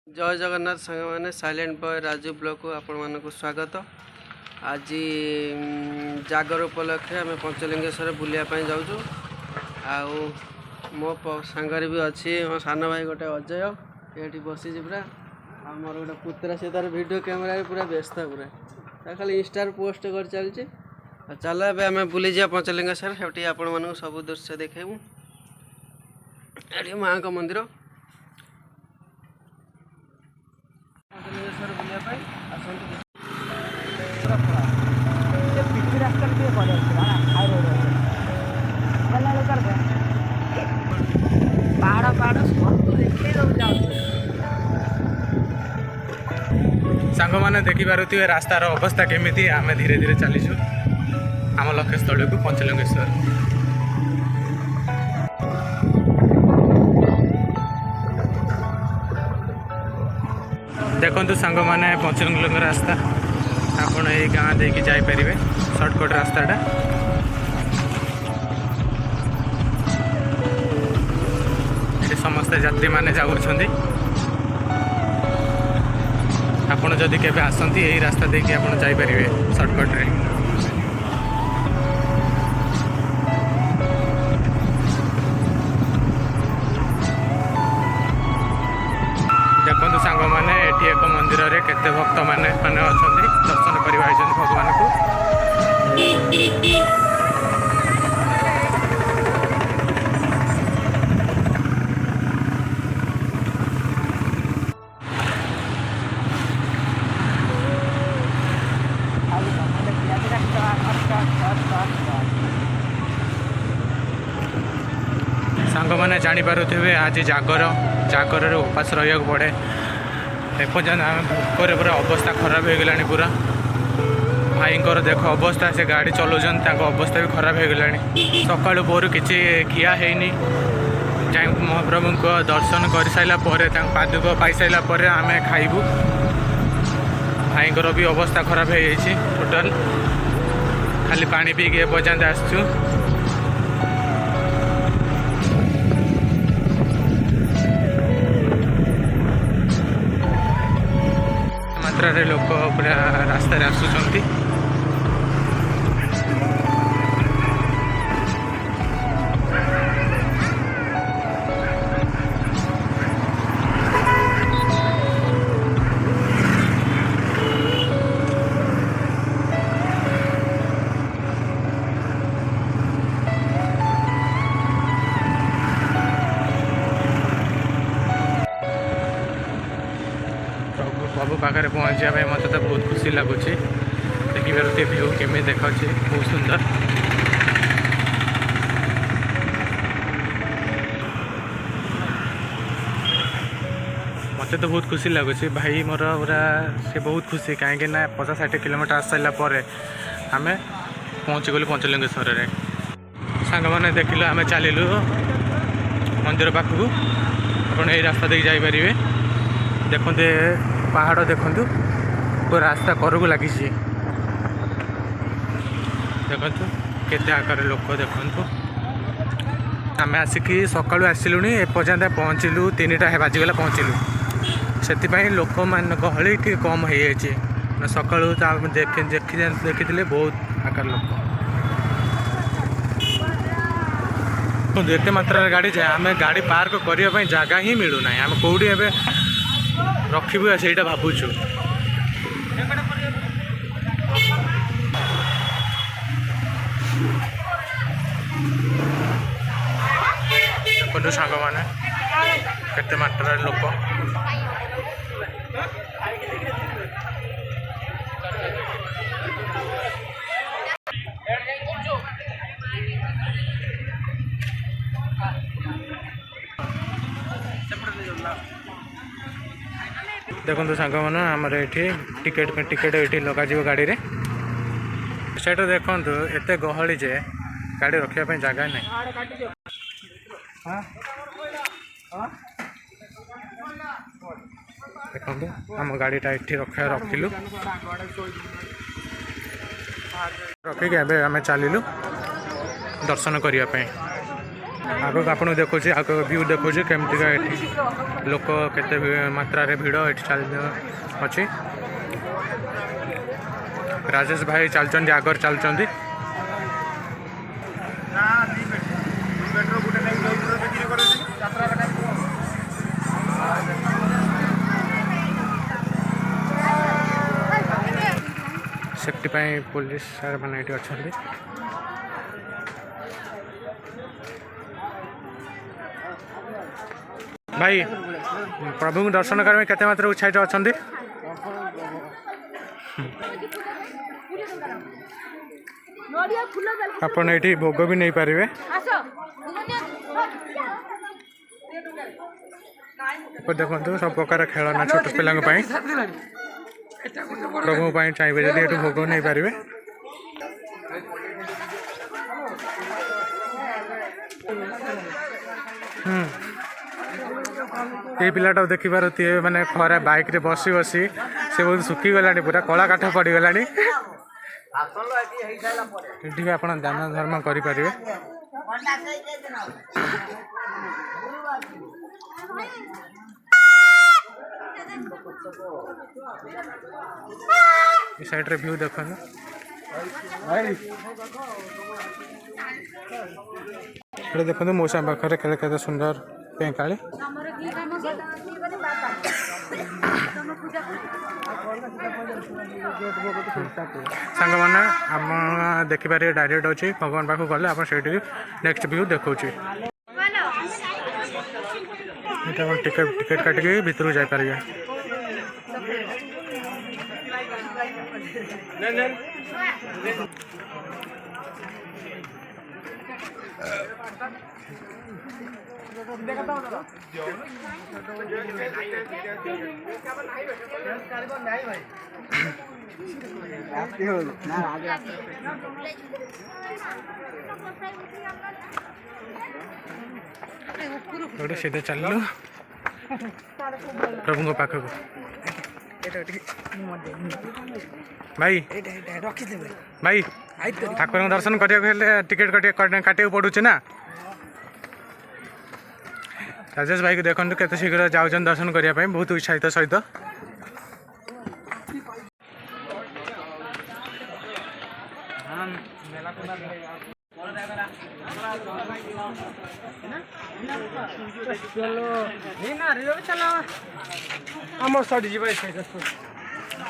जय जगन्नाथ सांग मैंने साइलेंट बॉय राजू ब्लॉग को आपण मानक स्वागत। आज जागर उपलक्षे आम पंचलिंगेश्वर बुलायापी जाऊँ। मो सांगरे भी अच्छी मो सान भाई गोटे अजय ये बसी पूरा मोर गोटे पुतरा से तार वीडियो कैमेरा पूरा व्यस्त पूरा खाली इंस्टा पोस्ट कर चलती। चल एम बुली जा पंचलिंगेश्वर से आपण मानक सब दृश्य देखेबू। ये माँ का मंदिर पंचलिंगेश्वर बुलाया सांग मैंने देखिपे रास्तार अवस्था केमी आम धीरे धीरे चलीचु आम लक्ष्य स्थल को पंचलिंगेश्वर। देखु सांग मैंने पंचलिंगेश्वर रास्ता आपड़ ये गाँ देकी जापरेंगे सर्टकट रास्ताटा। ये समस्त यात्री मैंने जाऊँगी आपड़ जदि केवे आसती यही रास्ता देखिए आप जापरेंगे सर्टकट रे। देखु सांग मैंने ये एक मंदिर रे केते भक्त माने अच्छा दर्शन करवा भगवान को। सांग मैंने जापे आज जागर उपास रहा पड़े एपर्तन आम भोकर पूरा अवस्था खराब हो गलानी। पूरा भाईंकर देख अवस्था से गाड़ी चलाउन अवस्था भी खराब हो गलानी। सकाळु पोर किसी खिया हैनी जाए महाप्रभु को दर्शन कर सारा पादुक पाई सारा आम खाइबू। भाईंकर भी अवस्था खराब हो जाइए टोटाल खाली पानी पी के एपर्तन आसचु। मात्रा लोक पूरा रास्ता आसुंच। प्रभु पाखे पहुँचा मत तो बहुत खुशी लगुच देखिए भ्यू केमी देखा बहुत सुंदर। मत तो बहुत खुशी लगुच भाई मोर पूरा से बहुत खुशी कहीं 50-60 किलोमीटर आस सारा आम पहुँची गलु पंचलिंगेश्वर रे। सांग मैंने देखिल आम चलू मंदिर पाखक आप यही रास्ता देख जापरेंगे। देखते पहाड़ देखु पूरा रास्ता करक लगी देखु केते आकार लोक देखु। आम आसिक सकाळु आसिलुँ एपर्तन पहुँचलु 3टा बाजिगला पहुँचलु से लोक मान गहली टी कम हो जाए सकाळु देखी बहुत आकार लोक एत मात्रा गाड़ी जाए आम गाड़ी पार्क करने जगह ही मिलूना आम कौटी ए रखू से भावुँ। देखो सांग मैंने केते मात्रा लोक देखो सांग मैंने आमर ये टिकेट ये लग गाड़ी रे से देखु एत गहली जे गाड़ी रखापी जगह नहीं। देखो आम गाड़ीटा ये रखिलु रखिक आम चलू दर्शन करने। आगे आपको देखुच आगे व्यू देखुच केमतीका ये लोक केते मात्रा भिड़ ये चल अच्छी राजेश भाई चलते आगर चलते सेफ्टी पुलिस सार मैंने ये अच्छा भाई प्रभु को दर्शन करने केते मात्रा उत्साहित अच्छा आपन ये भोग भी नहीं पारे देखो सब प्रकार खेलना छोट पिला प्रभु चाहिए जब ये भोग नहीं पारे ये पिलाटा देखी पारे मैंने खरा बाइक रे बसी बसी से बहुत सुखी गला पूरा कला काठ पड़गला ये आप दान धर्म करें साइड रे व्यू देखो देखो मौसा पाखे खेल के सुंदर पेंकाली सांग मैंने आप देखिपारे डायरेक्ट अच्छी भगवान पाक गले आप नेक्स्ट व्यू देखा टिकेट काटिक भितर जापर गोटे सीधे चलू प्रभु पाखक भाई भाई ठाकुर दर्शन करा टिकेट काटिया पड़ुचे ना राजेश भाई को देखो केते शीघ्र जाऊन दर्शन करने बहुत उत्साहित सहित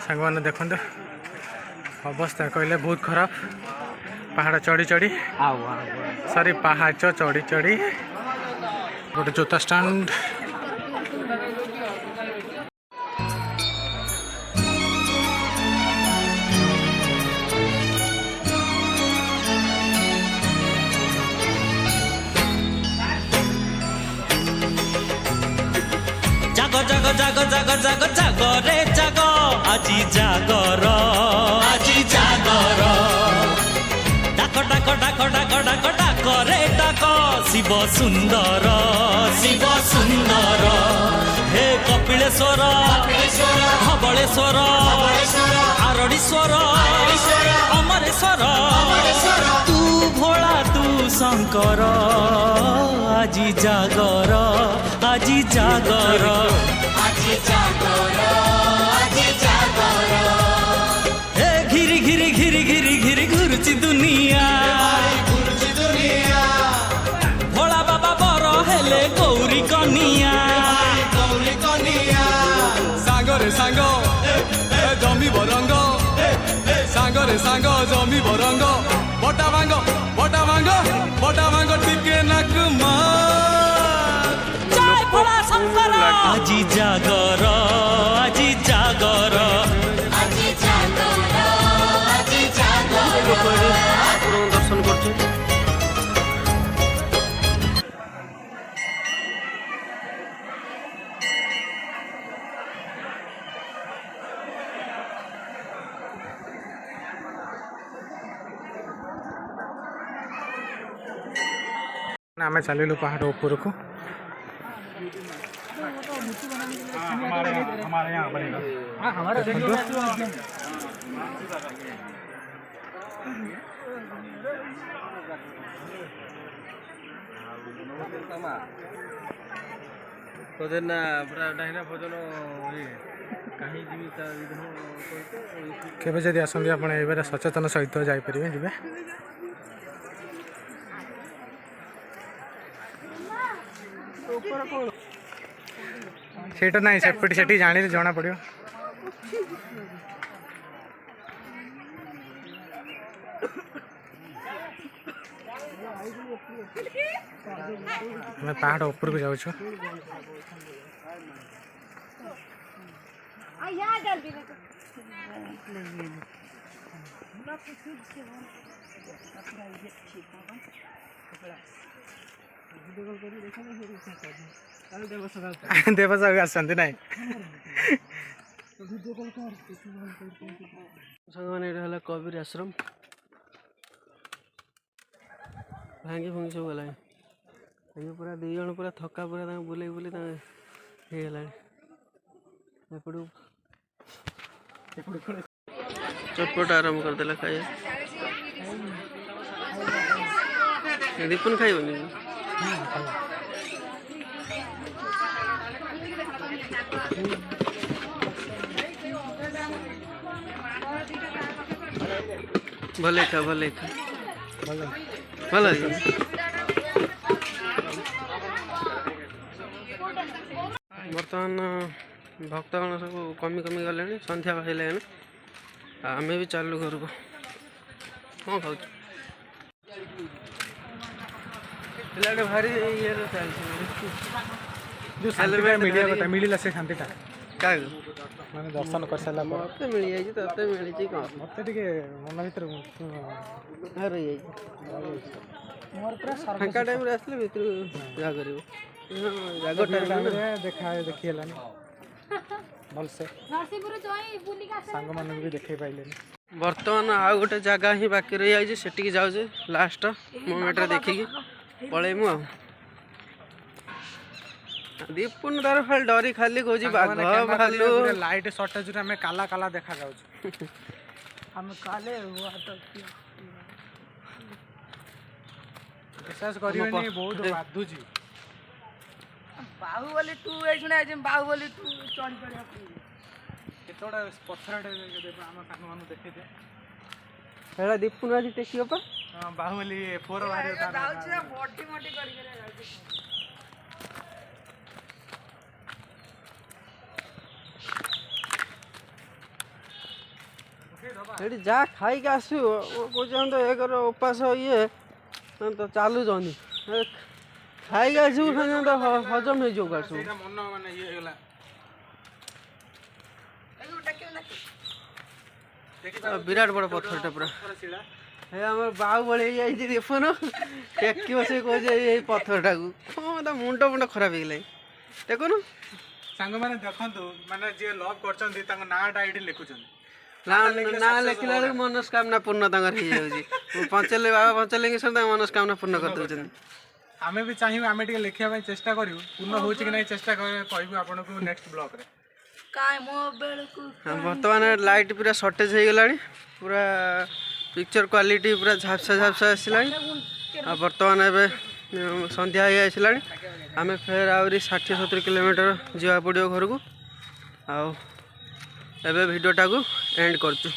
सांग मैंने देखो अवस्था कहले बहुत खराब पहाड़ चढ़ी चढ़ी सॉरी पहाड़ चढ़ी चढ़ी गोटे जोता स्टैंड जागो जागो जागो जागो जागो रे जागो आजी जागर डाको डाको डाको डाको डाको डाको रे डाको शिव सुंदर हे कपिलेश्वर धवलेश्वर आरड़ीश्वर अमरेश्वर तू भोला तू शंकर आजी जागर हे घिरी घिरी घिरी घिरी घिरी घुरुची दुनिया भोला बाबा बर हेले गौरी कनिया सागरे सांग जमी बरंग सागरे सांग जमी बरंग बटा भांग टिके नाक जय भोला शंकर आजी जागर दर्शन कर आम चलू पहाड़ ऊपर को हमारे यहाँ बनेगा তোদের না পুরা ডাইনা ভোজন কাহি ଯିବି ତା ବିଧାନ କେବେ ଯଦି ଆସନ୍ତି ଆପଣ ଏବେ ସଚେତନ ସହିତ ଯାଇପାରିବେ ଯିବେ। ସେଇଟା ନାହିଁ ସେପଟେ ସେଠି ଜାଣିଲେ ଜଣା ପଡ଼ିବ। ଆମେ ପାହାଡ଼ ଉପରକୁ ଯାଉଛୁ। ଦେବସାଗ ଆସନ୍ତି ନାଇଁ ସାଙ୍ଗମାନେ ଏଇଟା ହେଲା କବିର ଆଶ୍ରମ ଭାଙ୍ଗି ଭୁଙ୍ଗି ସବୁ ଗଲାଣି। ଏବେ ପୁରା ଦୁଇ ଜଣ ପୁରା ଥକା ପୁରା ତାଙ୍କୁ ବୁଲେଇ ବୁଲେଇ ତାଙ୍କ ହେଇଗଲାଣି। ଏପଟୁ ଚଟପଟ ଆରମ୍ଭ କରିଦେଲା ଖାଇବା। ଦୀପୁନ ଖାଇବନି भले खा भले खा भल बर्तमान भक्तगण सब कमी कमी गले संध्या बाजिले आम भी चालू घर को कौन खाऊ पिलाटे भारी ये चलता मिलला से शांतिटा क्या ମାନେ ଦର୍ଶନ କରିସାରିଲା ପରେ ମତେ ମିଳିଯାଇଛି ତତେ ମିଳିଛି କଣ ମତେ ଟିକେ ମନ ଭିତରେ ରହିଯାଇଛି ଫାଙ୍କା ଟାଇମ୍ରେ ଆସିଲେ ଭିତରୁ ଯାହା କରିବ ଜାଗ ଟାଇମ୍ରେ ଦେଖି ହେଲାନି ଭଲସେ ସାଙ୍ଗମାନଙ୍କୁ ବି ଦେଖେଇ ପାଇଲେନି। ବର୍ତ୍ତମାନ ଆଉ ଗୋଟେ ଜାଗା ହିଁ ବାକି ରହିଯାଇଛି ସେଠିକି ଯାଉଛେ ଲାଷ୍ଟ ମୋମେଣ୍ଟରେ ଦେଖିକି ପଳେଇମୁ ଆଉ। ଦୀପୁନ ତାର ଖାଲି ଡରି ଖାଲି କହୁଛି ବାଘ ଭାଲୁ ଲାଇଟ୍ ସର୍ଟେଜରେ ଆମେ କାଲା କାଲା ଦେଖା ଯାଉଛୁ। ଆମେ କାଲେ ବିଶ୍ୱାସ କରିବେନି ବହୁତ ବାଧୁଛି। ବାହୁବଲି ଟୁ ଏଇଖୁଣା ବାହୁବଲି ଟୁ ଚଢ଼ି ଚଢ଼ିବାକୁ କେତେଗୁଡ଼ା ପଥରଟେ ଆମ ସାଙ୍ଗମାନଙ୍କୁ ଦେଖେଇଦିଏ। ସେଇଟା ଦୀପୁନ ଆଜି ଟେକିବ ପା ବାହୁବଲି 4 ବାହାରିବ ଯାଉଛି ବଟି ମଟି କରିକି ଯାଉଛି। ସେଠି ଯାହା ଖାଇକି ଆସିବ କହୁଛନ୍ତି ତ ଏକର ଉପାସ ଇଏ ତ ଚାଲୁଛନ୍ତି ଖାଇକି ଆସିବୁ ତ ହଜମ ହେଇଯିବ ଆସିବୁ। ମନ ମାନେ ଇଏ ହେଇଗଲା ବିରାଟ ବଡ଼ ପଥରଟା ପୁରା ଏ ଆମର ବାହୁବଳି ହେଇଯାଇଛି ଦେଖୁନ ଟେକିବ ସେ କହୁଛି ଏଇ ପଥରଟାକୁ ହଁ ତା ମୁଣ୍ଡ ଖରାପ ହେଇଗଲାଣି ଦେଖୁନୁ। ସାଙ୍ଗମାନେ ଦେଖନ୍ତୁ ମାନେ ଯିଏ ଲଭ୍ କରୁଛନ୍ତି ତାଙ୍କ ନାଁଟା ଏଇଠି ଲେଖୁଛନ୍ତି। ନା ଲେଖିଲା ବେଳକୁ ମନସ୍କାମନା ପୂର୍ଣ୍ଣ ତାଙ୍କର ହେଇଯାଉଛି। ବାବା ପଞ୍ଚଲିଙ୍ଗେଶ୍ୱର ତାଙ୍କ ମନସ୍କାମନା ପୂର୍ଣ୍ଣ କରିଦେଉଛନ୍ତି। ଆମେ ବି ଚାହିଁବୁ ଆମେ ଟିକେ ଲେଖିବା ପାଇଁ ଚେଷ୍ଟା କରିବୁ ପୂର୍ଣ୍ଣ ହେଉଛି କି ନାହିଁ ଚେଷ୍ଟା କହିବୁ ଆପଣଙ୍କୁ ନେକ୍ସଟ ବ୍ଲଗ୍ରେ। ବର୍ତ୍ତମାନ ଲାଇଟ୍ ପୁରା ସର୍ଟେଜ୍ ହେଇଗଲାଣି ପୁରା ପିକ୍ଚର କ୍ୱାଲିଟି ପୁରା ଝାପ୍ସା ଝାପ୍ସା ଆସିଲାଣି। ଆଉ ବର୍ତ୍ତମାନ ଏବେ ସନ୍ଧ୍ୟା ହେଇ ଆସିଲାଣି ଆମେ ଫେର ଆହୁରି 60-70 କିଲୋମିଟର ଯିବାକୁ ପଡ଼ିବ ଘରକୁ। ଆଉ ଏବେ ଭିଡ଼ିଓଟାକୁ ଏଣ୍ଡ କରୁଛୁ।